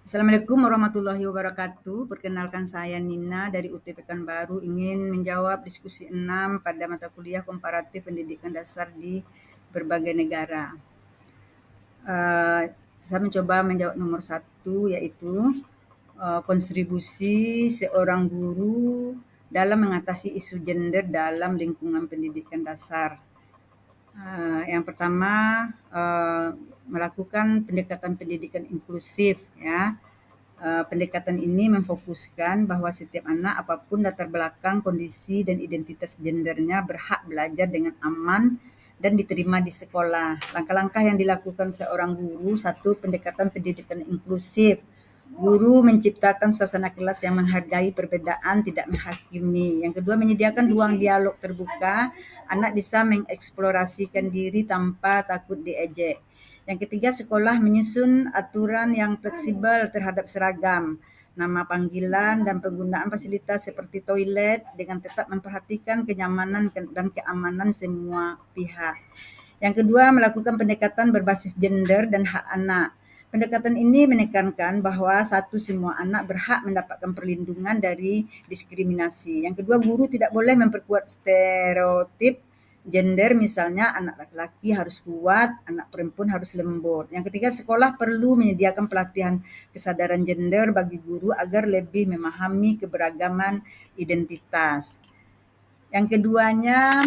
Assalamualaikum warahmatullahi wabarakatuh. Perkenalkan saya Nina dari UT Pekanbaru, ingin menjawab diskusi 6 pada mata kuliah komparatif pendidikan dasar di berbagai negara. Saya mencoba menjawab nomor 1, yaitu kontribusi seorang guru dalam mengatasi isu gender dalam lingkungan pendidikan dasar. Yang pertama, melakukan pendekatan pendidikan inklusif, ya. Pendekatan ini memfokuskan bahwa setiap anak, apapun latar belakang, kondisi, dan identitas gendernya, berhak belajar dengan aman dan diterima di sekolah. Langkah-langkah yang dilakukan seorang guru: 1. Pendekatan pendidikan inklusif. Guru menciptakan suasana kelas yang menghargai perbedaan, tidak menghakimi. Yang kedua, menyediakan ruang dialog terbuka. Anak bisa mengeksplorasikan diri tanpa takut diejek. Yang ketiga, sekolah menyusun aturan yang fleksibel terhadap seragam, nama panggilan, dan penggunaan fasilitas seperti toilet dengan tetap memperhatikan kenyamanan dan keamanan semua pihak. Yang kedua, melakukan pendekatan berbasis gender dan hak anak. Pendekatan ini menekankan bahwa semua anak berhak mendapatkan perlindungan dari diskriminasi. Yang kedua, guru tidak boleh memperkuat stereotip gender, misalnya anak laki-laki harus kuat, anak perempuan harus lembut. Yang ketiga, sekolah perlu menyediakan pelatihan kesadaran gender bagi guru agar lebih memahami keberagaman identitas. Yang keduanya,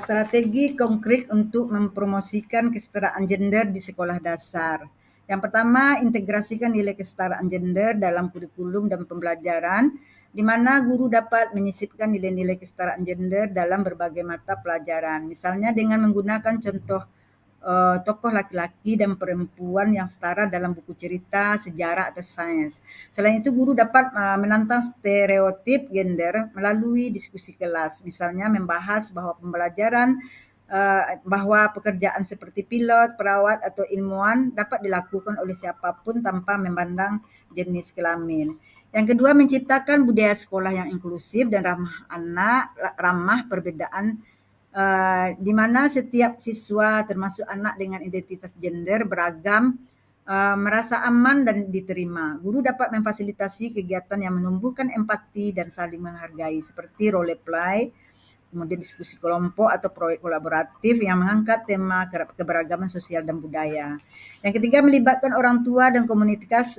strategi konkret untuk mempromosikan kesetaraan gender di sekolah dasar. Yang pertama, integrasikan nilai kesetaraan gender dalam kurikulum dan pembelajaran, di mana guru dapat menyisipkan nilai-nilai kesetaraan gender dalam berbagai mata pelajaran. Misalnya dengan menggunakan contoh tokoh laki-laki dan perempuan yang setara dalam buku cerita, sejarah, atau sains. Selain itu, guru dapat menantang stereotip gender melalui diskusi kelas. Misalnya membahas bahwa pembelajaran bahwa pekerjaan seperti pilot, perawat, atau ilmuwan dapat dilakukan oleh siapapun tanpa memandang jenis kelamin. Yang kedua, menciptakan budaya sekolah yang inklusif dan ramah anak, ramah perbedaan, di mana setiap siswa, termasuk anak dengan identitas gender beragam, merasa aman dan diterima. Guru dapat memfasilitasi kegiatan yang menumbuhkan empati dan saling menghargai, seperti role play, kemudian diskusi kelompok atau proyek kolaboratif yang mengangkat tema keberagaman sosial dan budaya. Yang ketiga, melibatkan orang tua dan komunitas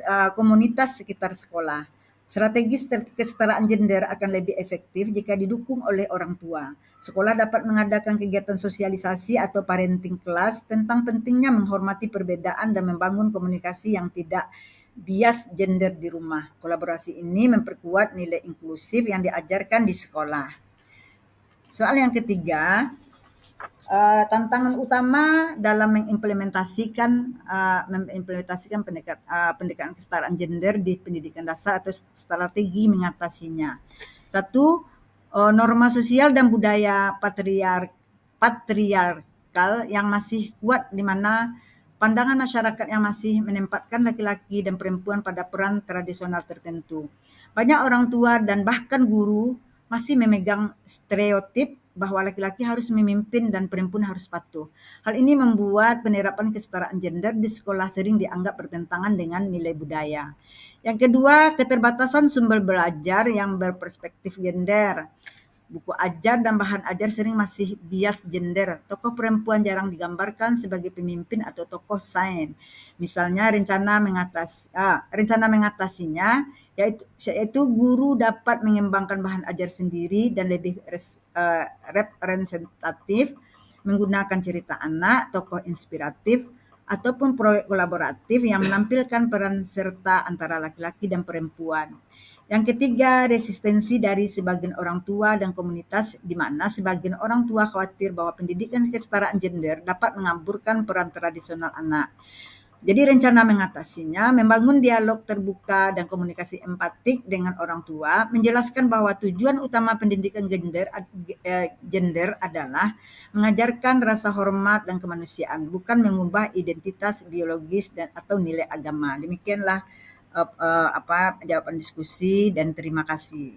sekitar sekolah. Strategi kesetaraan gender akan lebih efektif jika didukung oleh orang tua. Sekolah dapat mengadakan kegiatan sosialisasi atau parenting class tentang pentingnya menghormati perbedaan dan membangun komunikasi yang tidak bias gender di rumah. Kolaborasi ini memperkuat nilai inklusif yang diajarkan di sekolah. Soal yang ketiga, tantangan utama dalam mengimplementasikan pendekatan kesetaraan gender di pendidikan dasar atau strategi mengatasinya. 1. Norma sosial dan budaya patriarkal yang masih kuat, di mana pandangan masyarakat yang masih menempatkan laki-laki dan perempuan pada peran tradisional tertentu. Banyak orang tua dan bahkan guru masih memegang stereotip bahwa laki-laki harus memimpin dan perempuan harus patuh. Hal ini membuat penerapan kesetaraan gender di sekolah sering dianggap bertentangan dengan nilai budaya. Yang kedua, keterbatasan sumber belajar yang berperspektif gender. Buku ajar dan bahan ajar sering masih bias gender. Tokoh perempuan jarang digambarkan sebagai pemimpin atau tokoh sains. Misalnya rencana mengatasinya, yaitu guru dapat mengembangkan bahan ajar sendiri dan lebih representatif, menggunakan cerita anak, tokoh inspiratif, ataupun proyek kolaboratif yang menampilkan peran serta antara laki-laki dan perempuan. Yang ketiga, resistensi dari sebagian orang tua dan komunitas, di mana sebagian orang tua khawatir bahwa pendidikan kesetaraan gender dapat mengaburkan peran tradisional anak. Jadi rencana mengatasinya, membangun dialog terbuka dan komunikasi empatik dengan orang tua, menjelaskan bahwa tujuan utama pendidikan gender adalah mengajarkan rasa hormat dan kemanusiaan, bukan mengubah identitas biologis atau nilai agama. Demikianlah jawaban diskusi, dan terima kasih.